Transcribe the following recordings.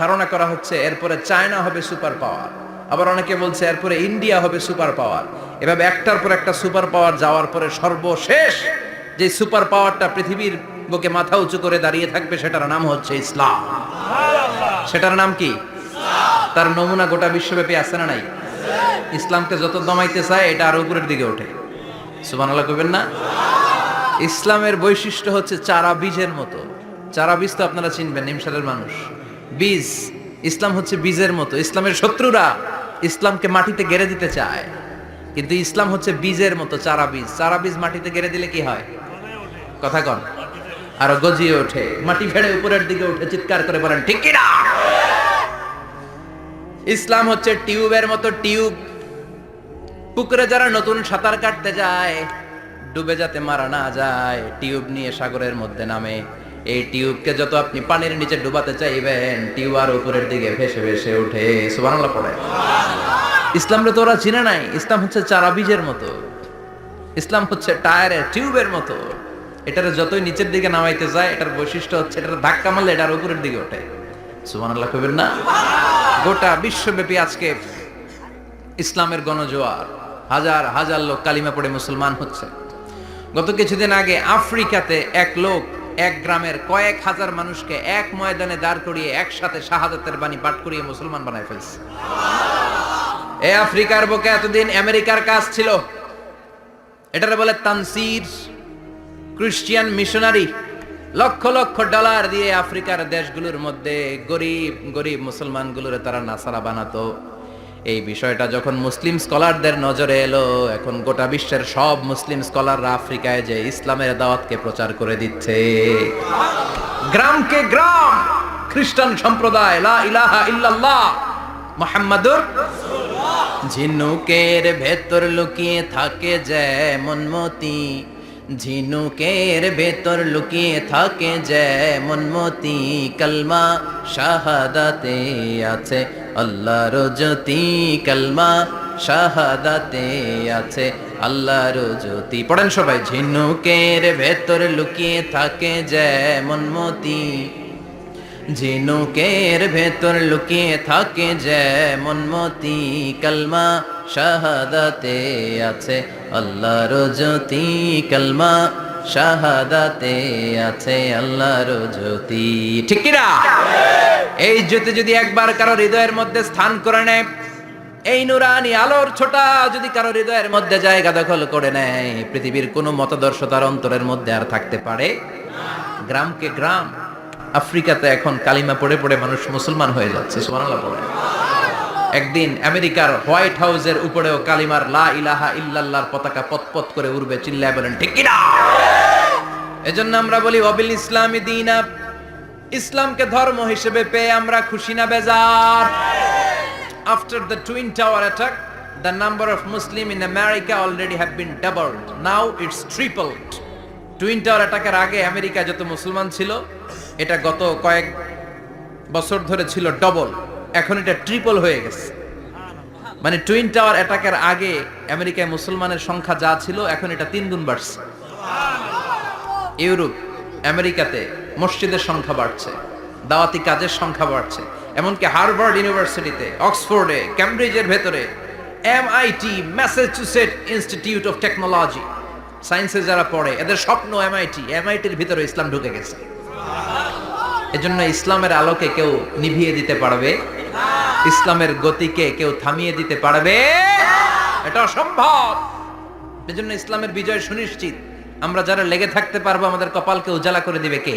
ধারণা করা হচ্ছে এরপরে চায়না হবে সুপার পাওয়ার, আবার অনেকে বলছে এরপরে ইন্ডিয়া হবে সুপার পাওয়ার। এভাবে একটার পর একটা সুপার পাওয়ার যাওয়ার পরে সর্বশেষ যে সুপার পাওয়ারটা পৃথিবীর বুকে মাথা উঁচু করে দাঁড়িয়ে থাকবে সেটার নাম হচ্ছে ইসলাম। সেটার নাম কি? তার নমুনা গোটা বিশ্বব্যাপী আছে না নাই? ইসলামকে যত দমাইতে চায় এটা আরো উপরের দিকে ওঠে। সুবহানাল্লাহ কইবেন না? ইসলামের বৈশিষ্ট্য হচ্ছে চারা বীজের মতো। চারা বীজ তো আপনারা চিনবেন, নিমসারের মানুষ। বীজ, ইসলাম হচ্ছে বীজের মতো। ইসলামের শত্রুরা ইসলামকে মাটিতে গেড়ে দিতে চায়, কিন্তু ইসলাম হচ্ছে বীজের মতো, চারা বীজ। চারা বীজ মাটিতে গেড়ে দিলে কি হয়? কথা কন। আরো গজিয়ে ওঠে, মাটি ফেড়ে উপরের দিকে উঠে চিৎকার করে বলেন ঠিক কি না? ইসলাম হচ্ছে টিউবের মতো। টিউব, পুকুরে যারা নতুন সাঁতার কাটতে যায় ডুবে যাতে মারা না যায়, টিউব নিয়ে সাগরের মধ্যে নামে। এই টিউবকে যত আপনি পানির নিচে ডুবাতে চাইবেন, টিউব আর উপরের দিকে ভেসে ভেসে উঠে। সুবহানাল্লাহ পড়ে। ইসলামরে তো ওরা চিনে নাই। ইসলাম হচ্ছে চারা বীজের মতো। ইসলাম হচ্ছে টায়ারের টিউবের মতো। এটারে যতই নিচের দিকে নামাইতে যায়, এটার বৈশিষ্ট্য হচ্ছে এটার ধাক্কা মারলে এটার উপরের দিকে ওঠে। সুবহানাল্লাহ কইবেন না? গোটা বিশ্বব্যাপী আজকে ইসলামের গণজোয়ার, হাজার হাজার লোক কালিমা পড়ে মুসলমান হচ্ছে। গত কিছুদিন আগে আফ্রিকাতে এক লোক এক গ্রামের কয়েক হাজার মানুষকে এক ময়দানে দাঁড় করিয়ে একসাথে শাহাদাতের বাণী পাঠ করিয়ে মুসলমান বানায় ফেলছে। এই আফ্রিকার বুকে এতদিন আমেরিকার কাজ ছিল, এটারে বলে Tansir, Christian missionary. Lakh lakh dollar দিয়ে আফ্রিকার দেশগুলোর মধ্যে গরিব গরিব মুসলমানগুলোরে তারা নাসারা বানাতো। এই বিষয়টা যখন মুসলিম স্কলারদের নজরে এলো, এখন গোটা বিশ্বের সব মুসলিম স্কলাররা আফ্রিকায় যে ইসলামের দাওয়াতকে প্রচার করে দিচ্ছে। গ্রামকে গ্রাম খ্রিস্টান সম্প্রদায় লা ইলাহা ইল্লাল্লাহ মুহাম্মাদুর রাসূলুল্লাহ। ঝিনুকের ভেতর লুকিয়ে থাকে যেমন মতি, ঝিনুকের ভেতর লুকিয়ে থাকে যেমন মতি, কালমা শাহাদাতে আছে আল্লাহর জ্যোতি, কালমা শাহাদাতে আছে আল্লাহর জ্যোতি। পড়েন সবাই। ঝিনুকের ভেতর লুকিয়ে থাকে যেমন মতি, ঝিনুকের ভেতর লুকিয়ে থাকে যেমন মতি, কালমা শাহাদাতে আছে আল্লাহর জ্যোতি, কালমা শাহাদাতে আছে আল্লাহর জ্যোতি। ঠিক কি না? এই জ্যোতি যদি একবার কারো হৃদয়ের মধ্যে স্থান করে নেয়, এই নুরানি আলোর ছোটা যদি কারো হৃদয়ের মধ্যে জায়গা দখল করে নেয়, পৃথিবীর কোনো মতাদর্শ তার অন্তরের মধ্যে আর থাকতে পারে না। গ্রামকে গ্রাম আফ্রিকাতে এখন কালিমা পড়ে পড়ে মানুষ মুসলমান হয়ে যাচ্ছে। সুবহানাল্লাহ পড়ে। একদিন আমেরিকার হোয়াইট হাউসের উপরেও কালিমার লা ইলাহা ইল্লাল্লাহর পতাকা পতপত করে উড়বে। চিল্লায় বলেন ঠিক কি না? এজন্য আমরা বলি ওয়াবিল ইসলামি দীনা, ইসলামকে ধর্ম হিসেবে পেয়ে আমরা খুশি না বেজার? After the Twin Tower attack, the number of Muslims in America already have been doubled. Now it's tripled. Twin tower অ্যাটাকের আগে আমেরিকা যত মুসলমান ছিল, এটা গত কয়েক বছর ধরে ছিল ডবল, এখন এটা ট্রিপল হয়ে গেছে। মানে টুইন টাওয়ার অ্যাটাকের আগে আমেরিকায় মুসলমানের সংখ্যা যা ছিল, এখন এটা 3 গুণ বাড়ছে। ইউরোপ, আমেরিকাতে মসজিদের সংখ্যা বাড়ছে, দাওয়াতি কাজের সংখ্যা বাড়ছে। এমনকি হার্ভার্ড ইউনিভার্সিটিতে, অক্সফোর্ডে, ক্যামব্রিজের ভেতরে, MIT, Massachusetts institute of technology, সায়েন্সে যারা পড়ে এদের স্বপ্ন এমআইটির ভিতরে ইসলাম ঢুকে গেছে। এজন্য ইসলামের আলোকে কেউ নিভিয়ে দিতে পারবে? ইসলামের গতিকে কেউ থামিয়ে দিতে পারবে? এটা অসম্ভব। এজন্য ইসলামের বিজয় সুনিশ্চিত। আমরা যারা লেগে থাকতে পারবো, আমাদের কপালকে উজালা করে দিবে কে?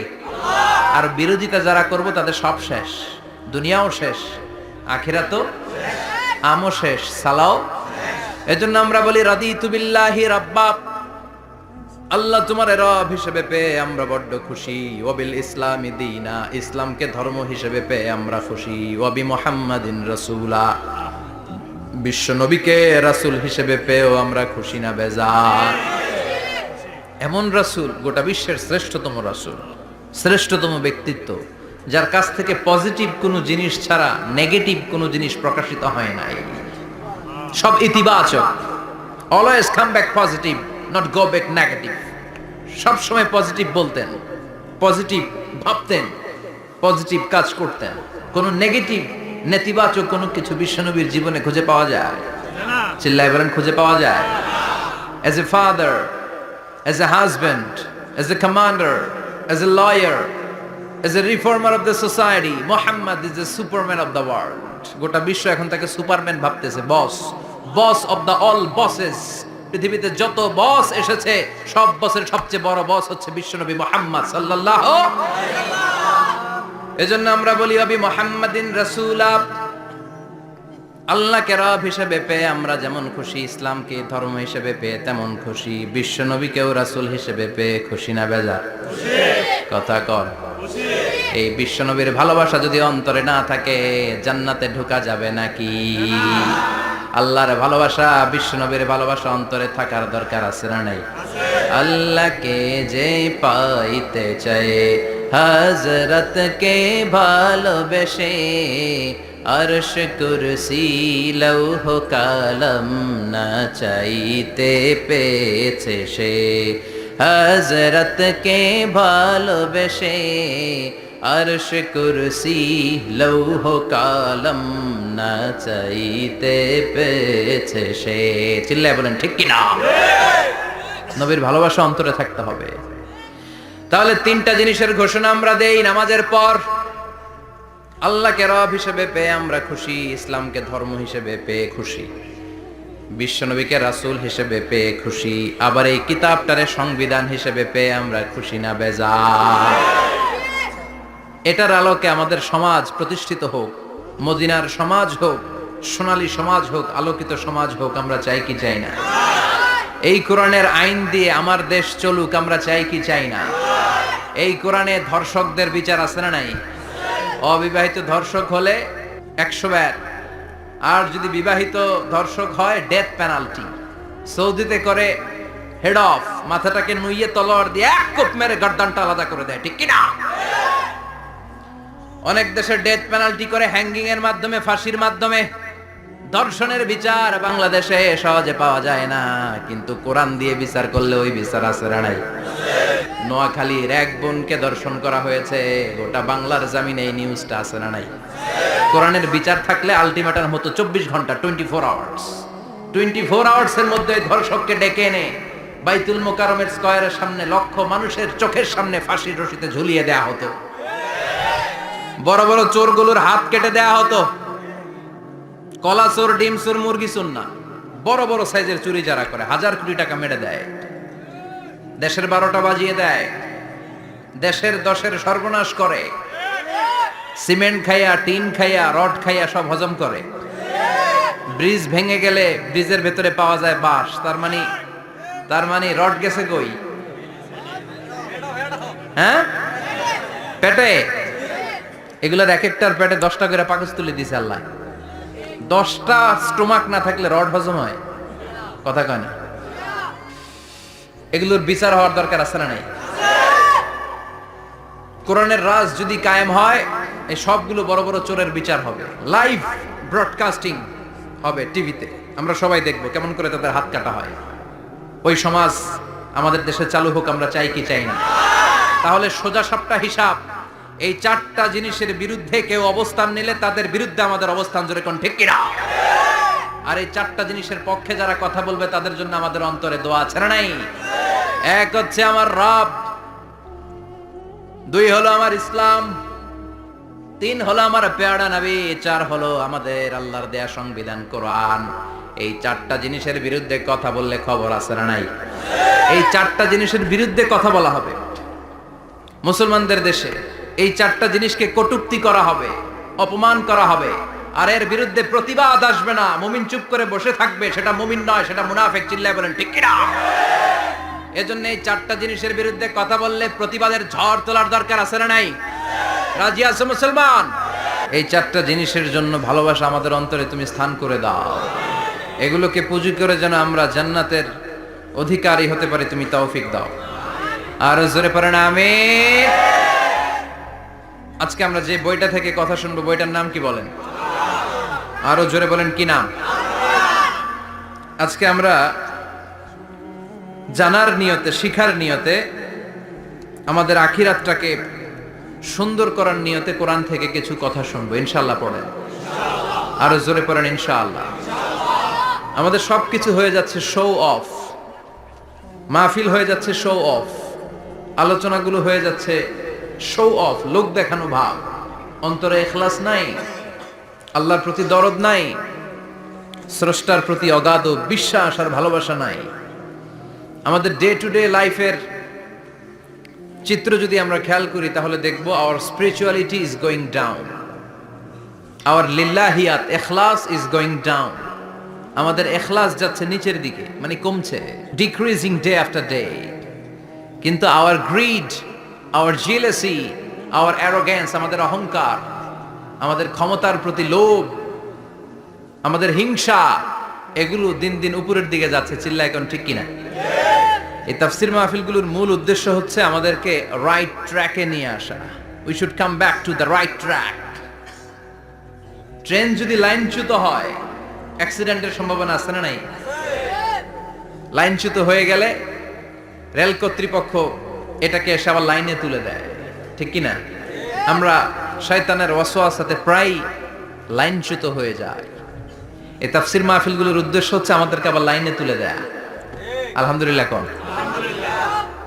আর বিরোধিতা যারা করব তাদের সব শেষ, দুনিয়াও শেষ, আখিরাতও আমও শেষ, সালাও। এজন্য আমরা বলি রাদিতু বিল্লাহি রাব্বা, আল্লাহ তোমার রব হিসেবে পেয়ে আমরা বড্ড খুশি। ওয়াবিল ইসলামি দীনা, ইসলামকে ধর্ম হিসেবে পেয়ে আমরা খুশি। ওয়াবি মুহাম্মাদিন রাসূলা, বিশ্ব নবীকে রাসূল হিসেবে পেয়েও আমরা খুশি না বেজার? এমন রাসূল, গোটা বিশ্বের শ্রেষ্ঠতম রাসূল, শ্রেষ্ঠতম ব্যক্তিত্ব, যার কাছ থেকে পজিটিভ কোনো জিনিস ছাড়া নেগেটিভ কোনো জিনিস প্রকাশিত হয় নাই। সব ইতিবাচক, always come back positive, not go back negative. সব সময় পজিটিভ বলতেন, পজিটিভ ভাবতেন, পজিটিভ কাজ করতেন। কোন নেগেটিভ নেতিবাচক কোনো কিছু বিশ্বনবীর জীবনে খুঁজে পাওয়া যায়? চিল্লায় বলেন, খুঁজে পাওয়া যায়? As a father, as a husband, as a commander, as a lawyer, as a reformer of the society, Muhammad is the superman of the world. গোটা বিশ্ব এখন তাকে সুপারম্যান ভাবতেছে, বস অফ দ্য অল বসেস। পৃথিবীতে যত বস এসেছে সব বসের সবচেয়ে বড় বস হচ্ছে বিশ্বনবী মুহাম্মদ সাল্লাল্লাহু। এজন্য আমরা বলি অবি মুহাম্মাদিন রাসূলা। আল্লাহকে রব হিসেবে পেয়ে আমরা যেমন খুশি, ইসলামকে ধর্ম হিসেবে পেয়ে তেমন খুশি, বিশ্বনবীকেও রাসূল হিসেবে পেয়ে খুশি না বেজার? কথা কর। এই বিশ্বনবীর ভালোবাসা যদি অন্তরে না থাকে জান্নাতে ঢোকা যাবে নাকি? আল্লাহর ভালোবাসা, বিশ্বনবীর ভালোবাসা অন্তরে থাকার দরকার আছে না নাই? আল্লাহকে যে পাইতে চায় হযরতকে ভালোবেসে, আরশ কুরসি লৌহ কালাম না চাইতে পেয়েছে সে। হযরতকে ভালোবেসে আরশ কুরসি লৌহ কালাম না চাইতে পেয়েছে সে। চিল্লায় বলেন ঠিক কিনা? নবীর ভালোবাসা অন্তরে থাকতে হবে। তাহলে তিনটা জিনিসের ঘোষণা আমরা দেই নামাজের পর। আল্লাহকে রব হিসেবে পেয়ে আমরা খুশি, ইসলামকে ধর্ম হিসেবে পেয়ে খুশি, বিশ্বনবীকে রাসূল হিসেবে পেয়ে খুশি, আবার এই কিতাবটারে সংবিধান হিসেবে পেয়ে আমরা খুশি না বেজার? এটার আলোকে আমাদের সমাজ প্রতিষ্ঠিত হোক, মদিনার সমাজ হোক, সোনালী সমাজ হোক, আলোকিত সমাজ হোক, আমরা চাই কি চাই না? এই কোরআনের আইন দিয়ে আমার দেশ চলুক, আমরা চাই কি চাই না? এই কোরআনে ধর্ষকদের বিচার আছে না নাই? অবিবাহিত ধর্ষক হলে 100 বার, আর যদি বিবাহিত ধর্ষক হয় ডেথ পেনাল্টি। সৌদিতে করে হেড অফ, মাথাটাকে নুইয়ে তলোয়ার দিয়ে এক কোপ মেরে গর্দানটা আলাদা করে দেয়, ঠিক কিনা? অনেক দেশে ডেথ পেনাল্টি করে হ্যাঙ্গিং এর মাধ্যমে, ফাঁসির মাধ্যমে। ধর্ষণের বিচার বাংলাদেশে সহজে পাওয়া যায় না, কিন্তু কোরআন দিয়ে বিচার করলে ওই বিচার আছে না নাই? নোয়াখালীর এক বোনকে ধর্ষণ করা হয়েছে, গোটা বাংলার জামিনে এই নিউজটা আছে না নাই? কোরআনের বিচার থাকলে আলটিমেটাম হতো 24 ঘন্টা, 24 আওয়ার্স। 24 আওয়ার্সের মধ্যে ধর্ষককে ডেকে এনে বাইতুল মোকাররমের স্কয়ারের সামনে লক্ষ মানুষের চোখের সামনে ফাঁসির রশিতে ঝুলিয়ে দেয়া হতো। বড় বড় চোরগুলোর হাত কেটে দেয়া হতো। কলা চোর, ডিম চোর, মুরগি চোর না, বড় বড় সাইজের চুরি যারা করে 1000 কোটি টাকা মেরে দেয়, দেশের 12টা বাজিয়ে দেয়, দেশের 10-এর সর্বনাশ করে, সিমেন্ট খাইয়া, টিন খাইয়া, রড খাইয়া সব হজম করে। ব্রিজ ভেঙে গেলে ব্রিজের ভেতরে পাওয়া যায় বাঁশ, তার মানে রড গেছে কই? হ্যাঁ, পেটে। এগুলোর এক একটার পেটে 10টা করে পাকস তুলে দিছে আল্লাহ। 10টা স্টোমাক না থাকলে রড হজম হয়? কথা কয় না? এগুলোর বিচার হওয়ার দরকার আছে না নাই? কোরআনের রাজ যদি কায়েম হয়, এই সবগুলো বড় বড় চোরের বিচার হবে, লাইভ ব্রডকাস্টিং হবে টিভিতে, আমরা সবাই দেখবো কেমন করে তাদের হাত কাটা হয়। ওই সমাজ আমাদের দেশে চালু হোক, আমরা চাই কি চাই না? তাহলে সোজা সাপটা হিসাব, এই 4টা জিনিসের বিরুদ্ধে কেউ অবস্থান নিলে তাদের বিরুদ্ধে আমাদের অবস্থান, জোরে কোন ঠিক কিনা? আর এই 4টা জিনিসের পক্ষে যারা কথা বলবে তাদের জন্য আমাদের অন্তরে দোয়া আছে না নাই? এক হচ্ছে আমার রব, 2 হলো আমার ইসলাম, 3 হলো আমার পেয়ারা নবী, 4 হলো আমাদের আল্লাহর দেয়া সংবিধান কোরআন। এই 4টা জিনিসের বিরুদ্ধে কথা বললে খবর আছে না নাই? এই 4টা জিনিসের বিরুদ্ধে কথা বলা হবে। মুসলমানদের দেশে এই 4টা জিনিসকে কটূক্তি করা হবে, অপমান করা হবে, আর এর বিরুদ্ধে প্রতিবাদ আসবে না। মুমিন চুপ করে বসে থাকবে, সেটা মুমিন নয়, সেটা মুনাফিক। চিল্লায় বলেন ঠিক কিনা? এজন্য এই 4টা জিনিসের বিরুদ্ধে কথা বললে প্রতিবাদের ঝড় তোলার দরকার আছে না নাই? রাজি আছো মুসলমান? এই 4টা জিনিসের জন্য ভালোবাসা আমাদের অন্তরে তুমি স্থান করে দাও। এগুলোকে পুঁজি করে যেন আমরা জান্নাতের অধিকারী হতে পারি, তুমি তৌফিক দাও। আর জোরে পড়েন আমিন। আজকে আমরা যে বইটা থেকে কথা শুনবো, বইটার নাম কি বলেন? আরো জোরে বলেন, কি নাম? আজকে আমরা জানার নিয়তে, শিখার নিয়তে, আমাদের আখিরাতটাকে সুন্দর করার নিয়তে কোরআন থেকে কিছু কথা শুনবো, ইনশাআল্লাহ পড়েন, আরো জোরে পড়েন ইনশাআল্লাহ। আমাদের সবকিছু হয়ে যাচ্ছে শো অফ, মাহফিল হয়ে যাচ্ছে শো অফ, আলোচনাগুলো হয়ে যাচ্ছে শো অফ, লোক দেখানো ভাব, অন্তরে ইখলাস নাই, আল্লাহর প্রতি দরদ নাই, স্রষ্টার প্রতি অগাধ বিশ্বাস আর ভালোবাসা নাই। আমাদের ডে টু ডে লাইফের চিত্র যদি আমরা খেয়াল করি তাহলে দেখব our spirituality is going down, our লিল্লাহিয়াত ইখলাস ইজ গোয়িং ডাউন। আমাদের ইখলাস যাচ্ছে নিচের দিকে, মানে কমছে, ডিক্রিজিং ডে আফটার ডে। কিন্তু our greed, our jealousy, our arrogance, আমাদের অহংকার, আমাদের ক্ষমতার প্রতি লোভ, আমাদের হিংসা, এগুলো দিন দিন উপরের দিকে যাচ্ছে। চিল্লা এখন ঠিক কিনা? এই তাফসির মাহফিলগুলোর মূল উদ্দেশ্য হচ্ছে আমাদেরকে রাইট ট্র্যাকে নিয়ে আসা। We should come back to the right track. Train যদি লাইনচ্যুত হয় অ্যাক্সিডেন্টের সম্ভাবনা আছে না নাই? লাইনচ্যুত হয়ে গেলে রেল কর্তৃপক্ষ এটাকে এসে আবার লাইনে তুলে দেয়, ঠিক কিনা? আমরা শয়তানের ওয়াসওয়াসাতে প্রায় লাইনচ্যুত হয়ে যায়। এই তাফসির মাহফিলগুলোর উদ্দেশ্য হচ্ছে আমাদেরকে আবার লাইনে তুলে দেয়া। আলহামদুলিল্লাহ কোন?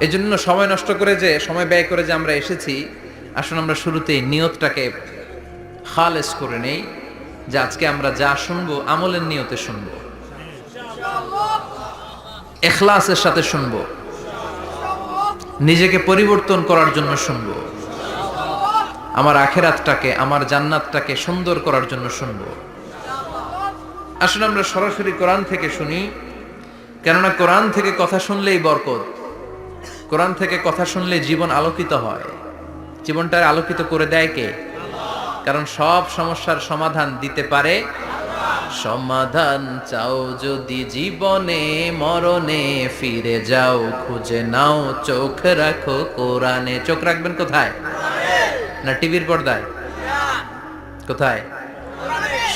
এই জন্য সময় নষ্ট করে, যে সময় ব্যয় করে যে আমরা এসেছি, আসুন আমরা শুরুতেই নিয়তটাকে খালেস করে নেই, যে আজকে আমরা যা শুনবো আমলের নিয়তে শুনবো, ইখলাসের সাথে শুনবো, নিজেকে পরিবর্তন করার জন্য শুনবো, আমার আখিরাতটাকে, আমার জান্নাতটাকে সুন্দর করার জন্য শুনবো। আসুন আমরা সরাসরি কোরআন থেকে শুনি, কেননা কোরআন থেকে কথা শুনলেই বরকত, কোরআন থেকে কথা শুনলে জীবন আলোকিত হয়। জীবনটা আলোকিত করে দেয় কে? কারণ সব সমস্যার সমাধান দিতে পারে। সমাধান চাও যদি জীবনে, মরণে ফিরে যাও, খুঁজে নাও, চোখ রাখো কোরআনে। চোখ রাখবেন কোথায়? না টিভির পর্দায়? কোথায়?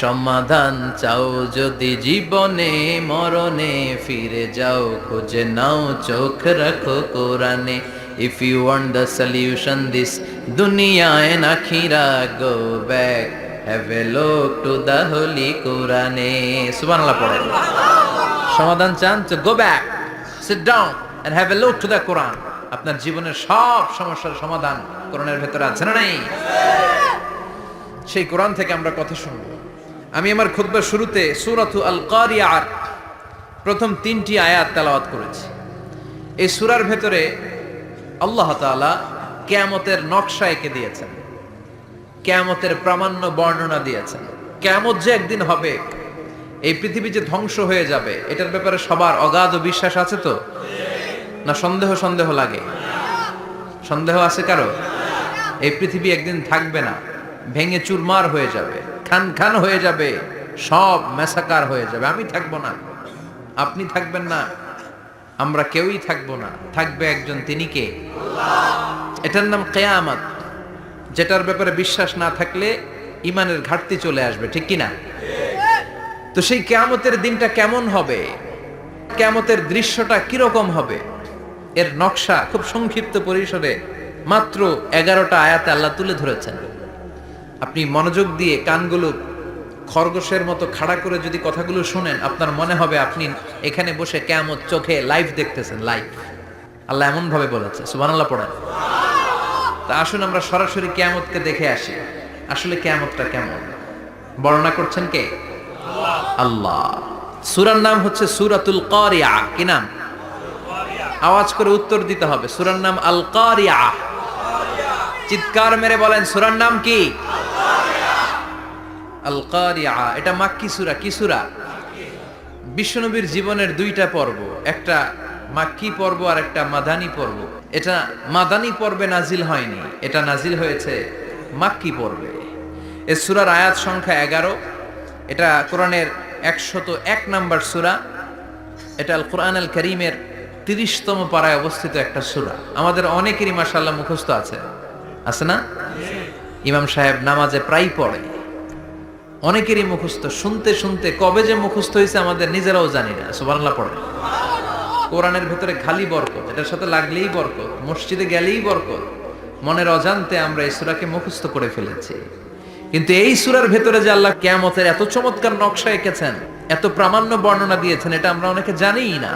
সমাধান চাও যদি জীবনে, মরণে ফিরে যাও, খুঁজে নাও, চোখ রাখো কোরআনে। If you want the solution this dunya and akhirah, go back, have a look to the holy Quran. Subhanallah পড়েন। সমাধান চান তো go back, sit down and have a look to the Quran. আপনার জীবনের সব সমস্যার সমাধান কোরআনের ভেতরে আছে না নাই? সেই কোরআন থেকে আমরা কথা শুনবো। আমি আমার খুতবার শুরুতে সূরাতু আল কারিয়ার প্রথম 3টি আয়াত তেলাওয়াত করেছি। এই সূরার ভেতরে আল্লাহ তাআলা কিয়ামতের নকশা এঁকে দিয়েছেন, কিয়ামতের প্রামাণ্য বর্ণনা দিয়েছেন। কিয়ামত যে একদিন হবে, এই পৃথিবী যে ধ্বংস হয়ে যাবে, এটার ব্যাপারে সবার অগাধ বিশ্বাস আছে তো? না সন্দেহ লাগে? সন্দেহ আছে কারো? এই পৃথিবী একদিন থাকবে না, ভেঙে চুরমার হয়ে যাবে, খান খান হয়ে যাবে, সব ম্যাসাকার হয়ে যাবে। আমি থাকবো না, আপনি থাকবেন না, আমরা কেউই থাকবো না, থাকবে একজন, তিনি কে? এটার নাম কিয়ামত, যেটার ব্যাপারে বিশ্বাস না থাকলে ইমানের ঘাটতি চলে আসবে, ঠিক কিনা? তো সেই কিয়ামতের দিনটা কেমন হবে, কিয়ামতের দৃশ্যটা কিরকম হবে, এর নকশা খুব সংক্ষিপ্ত পরিসরে মাত্র 11টা আয়াতে আল্লাহ তুলে ধরেছেন। আপনি মনোযোগ দিয়ে কানগুলো খরগোশের মতো খাড়া করে যদি কথাগুলো শুনেন, আপনার মনে হবে আপনি এখানে বসে কিয়ামত চোখে লাইভ দেখতেছেন, লাইভ। আল্লাহ এমন ভাবে বলেছে, সুবহানাল্লাহ পড়েন। তা আসুন আমরা সরাসরি কিয়ামতকে দেখে আসি, আসলে কিয়ামতটা কেমন। বর্ণনা করছেন কে? আল্লাহ। সূরার নাম হচ্ছে সূরাতুল কারিয়া। কি নাম? আওয়াজ করে উত্তর দিতে হবে। সূরার নাম আল কারিয়া। চিৎকার মেরে বলেন, সূরার নাম কি? আল কারিয়া। এটা মাক্কি সূরা। কি সূরা? বিশ্বনবীর জীবনের 2টা পর্ব, একটা মাক্কি পর্ব আর একটা মাদানী পর্ব। এটা মাদানী পর্বে নাজিল হয়নি, এটা নাজিল হয়েছে মাক্কি পর্বে। এই সূরার আয়াত সংখ্যা 11। এটা কোরআনের 101 নম্বর সূরা। এটা আল কোরআন আল কারীমের 30তম পারায় অবস্থিত একটা সূরা। আমাদের অনেকেরই মাশাআল্লাহ মুখস্থ আছে, আছে না? ইমাম সাহেব নামাজে প্রায় পড়ে, অনেকেরই মুখস্থ। শুনতে শুনতে কবে যে মুখস্থ হয়েছে আমাদের নিজেরাও জানি না। সুবহানাল্লাহ পড়ে। কোরআনের ভেতরে খালি বরকত, এটার সাথে লাগলেই বরকত, মসজিদে গেলেই বরকত, মনের অজান্তে আমরা এই সূরাকে মুখস্থ করে ফেলেছি। কিন্তু এই সূরার ভেতরে যে আল্লাহ কিয়ামতের এত চমৎকার নকশা এঁকেছেন, এত প্রামাণ্য বর্ণনা দিয়েছেন, এটা আমরা অনেকে জানিই না।